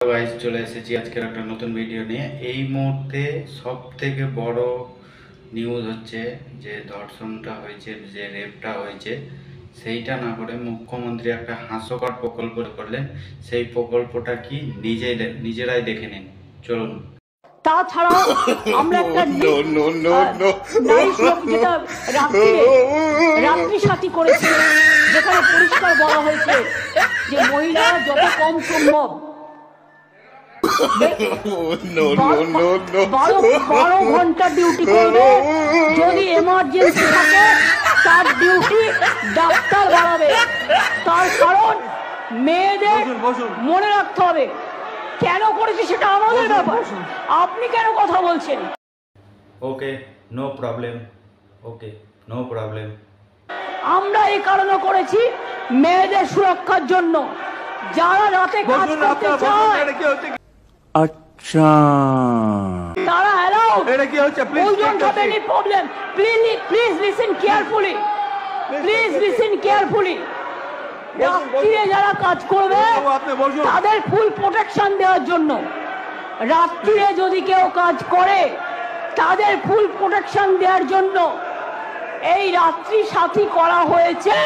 Guys, চলে এসেছি আজকের একটা নতুন ভিডিও নিয়ে। এই মুহূর্তে সব থেকে বড় নিউজ হচ্ছে যে ধর্ষণটা হয়েছে, যে রেপটা হয়েছে, সেইটা না করে মুখ্যমন্ত্রী একটা হাস্যকর প্রকল্প করলেন। সেই প্রকল্পটা কি নিজেরাই দেখে নিন, চলুন। তাছাড়াও আমরা একটা যেটা রাত্রি সাথী করেছি, যেখানে পরিষ্কার বলা হয়েছে যে মহিলা যত কম সম্ভব 12 ঘন্টা ডিউটি করবে। যদি এমার্জেন্সি থাকে তার ডিউটি ডাক্তার বাড়াবে। তার কারণ মেয়েদের মনে রাখতে হবে কেন করেছে, সেটা আমাদের ব্যাপার। আপনি কেন কথা বলছেন? ওকে, নো প্রবলেম। ওকে, নো প্রবলেম। আমরা এই কারণে করেছি মেয়েদের সুরক্ষার জন্য। যারা রাতে কাজ করতে চায় আচ্ছা, তারা অ্যালাউড। এটা কি হচ্ছে? We don't have any problem. Please listen carefully. Please listen carefully. রাত্রিরে যারা কাজ করবে তাদের ফুল প্রোটেকশন দেওয়ার জন্য। রাত্রিরে যদি কেউ কাজ করে তাদের ফুল প্রোটেকশন দেওয়ার জন্য এই রাত্রি সাথী করা হয়েছে।